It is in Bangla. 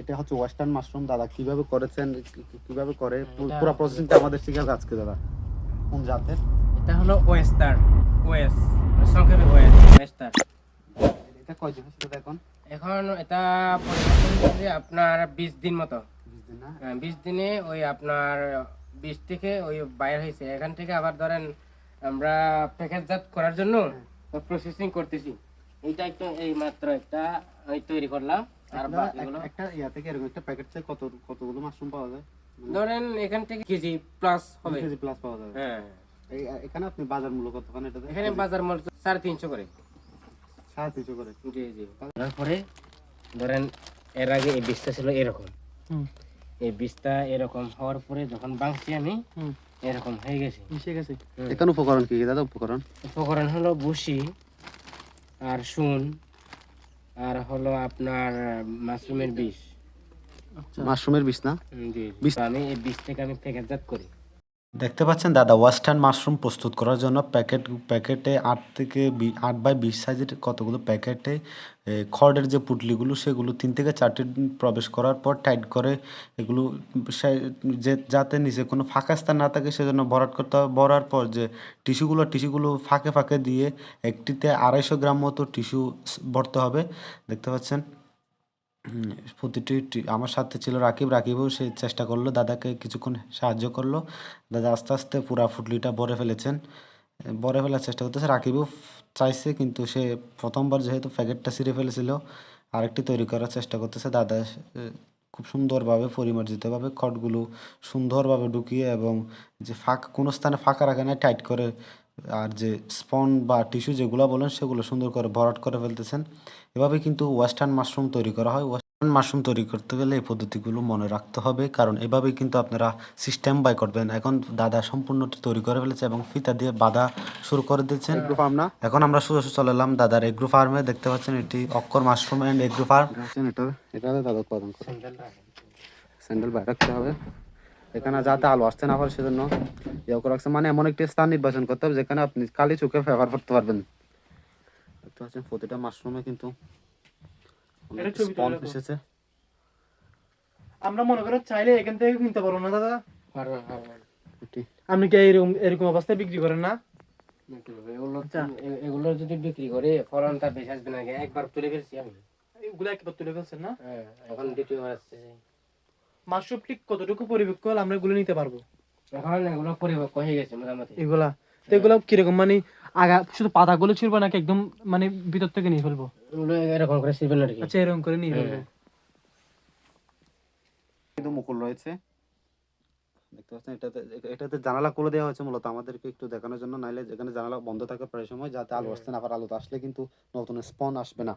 এটা হচ্ছে ওয়েস্টার্ন মাশরুম। দাদা কিভাবে করেছেন, কিভাবে করে পুরো প্রসেসিংটা আমাদের শিখাবে আজকে দাদা। কোন জাতের? এটা হলো ওয়েস্টার, ওয়েস সংক্ষেপে ওয়েস, ওয়েস্টার। এটা কয় দিন হচ্ছে এখন? এখন এটা পরিবর্তন হচ্ছে আপনার 20 দিন মতো। 20 দিন না? 20 দিনে ওই আপনার 20 থেকে ওই বাইর হয়েছে। এখান থেকে আবার ধরেন আমরা প্যাকেটজাত করার জন্য প্রসেসিং করতেছি। এইটা একটু এই মাত্র একটা ওই তৈরি করলাম। আর বাকিগুলো একটা ইয়া থেকে এরকম একটা প্যাকেট থেকে কতগুলো মাশরুম পাওয়া যায়? ধরেন এখান থেকে কেজি প্লাস হবে। কেজি প্লাস পাওয়া যাবে। হ্যাঁ, এখানে আপনি বাজার মূল্য কতখানি এটা? এখানে বাজার মূল্য 350 করে। 350 করে? জি জি। তারপরে ধরেন এর আগে এই বীজটা ছিল এরকম, এই বীজটা এরকম হওয়ার পরে যখন বাংছি আমি এরকম হয়ে গেছে, মিশে গেছে। এখানে উপকরণ কি কি দাদা? উপকরণ হলো ভুসি আর শুন আর হলো আপনার মাশরুমের বীজ। মাশরুমের বীজ না? জি। আমি এই বীজ থেকে আমি প্যাকেটজাত করি। দেখতে পাচ্ছেন দাদা ওয়েস্টার্ন মাশরুম প্রস্তুত করার জন্য প্যাকেটে 8 বাই 20 সাইজের কতগুলো প্যাকেটে খড়ের যে পুটলিগুলো সেগুলো 3 থেকে 4টি প্রবেশ করার পর টাইট করে এগুলো যাতে নিচে কোনো ফাঁকা স্থান না থাকে সেজন্য ভরাট করতে হবে। ভরার পর যে টিস্যুগুলো ফাঁকে ফাঁকে দিয়ে একটিতে 250 গ্রাম মতো টিস্যু ভরতে হবে। দেখতে পাচ্ছেন প্রতিটি আমার সাথে ছিল রাকিবও সে চেষ্টা করলো, দাদাকে কিছুক্ষণ সাহায্য করলো। দাদা আস্তে আস্তে পুরা ফুটলিটা ভরে ফেলার চেষ্টা করতেছে। রাকিবও চাইছে কিন্তু সে প্রথমবার যেহেতু প্যাকেটটা ছিঁড়ে ফেলেছিল আরেকটি তৈরি করার চেষ্টা করতেছে। দাদা খুব সুন্দরভাবে পরিমার্জিতভাবে খড়গুলো সুন্দরভাবে ঢুকিয়ে এবং যে কোনো স্থানে ফাঁকা রাখে না, টাইট করে আর যে স্পন বা টিস্যু যেগুলো বলেন সেগুলো সুন্দর করে ভরাট করে ফেলতেছেন। এভাবে কিন্তু ওয়েস্টার্ন মাশরুম তৈরি করা হয়। ওয়েস্টার্ন মাশরুম তৈরি করতে গেলে এই পদ্ধতিগুলো মনে রাখতে হবে, কারণ এভাবেই কিন্তু আপনারা সিস্টেম বাই করবেন। এখন দাদা সম্পূর্ণটি তৈরি করে ফেলেছে এবং ফিতা দিয়ে বাঁধা শুরু করে দিয়েছেন। এগ্রো ফার্ম না? এখন আমরা সোজা চলে এলাম দাদার এগ্রো ফার্মে। দেখতে পাচ্ছেন এটি অক্ষর মাশরুম অ্যান্ড এগ্রো ফার্ম। এটা দাদা উৎপাদন করে স্যান্ডেল বাইরে রাখতে হবে এখানে যাতে আলো আসতে না পারে, সেজন্য ইয়ে করে রাখছে। মানে এমন একটি স্থান নির্বাচন করতে হবে যেখানে আপনি কালি চোখে ব্যবহার করতে পারবেন। দেখতে পাচ্ছেন প্রতিটা মাশরুমে কিন্তু স্পঞ্জ এসেছে। আমরা মনে করো চাইলে এখান থেকে কিনতে পারবো না দাদা? পারবেন। আপনি কি এরকম অবস্থায় বিক্রি করেন না? এগুলো যদি বিক্রি করে ফলনটা বেশি আসবে না। একবার তুলে ফেলছি আমি, এগুলো একবার তুলে ফেলছেন না? হ্যাঁ, এখন দ্বিতীয়বার আসছে। মাশরুম ঠিক কতটুকু পরিপক্ক হলে আমরা এগুলো নিতে পারবো? এখন এগুলো পরিপক্ক হয়ে গেছে মোটামুটি। এগুলা তো এগুলো কিরকম মানে আগা শুধু পাতাগুলো ছিড়বো নাকি একদম মানে ভিতর থেকে নিয়ে ফেলবো? এগুলো এরকম করে ছিড়বেন আর কি। আচ্ছা, এরকম করে নিয়ে ফেলবো। কিন্তু মুকুল রয়েছে দেখতে পাচ্ছেন। এটাতে জানালা খুলে দেওয়া হয়েছে মূলত আমাদেরকে একটু দেখানোর জন্য, নাইলে যেখানে জানালা বন্ধ থাকে প্রায় সময় যাতে আলো আসতে না পারে। আলো আসলে কিন্তু নতুন স্পন আসবে না।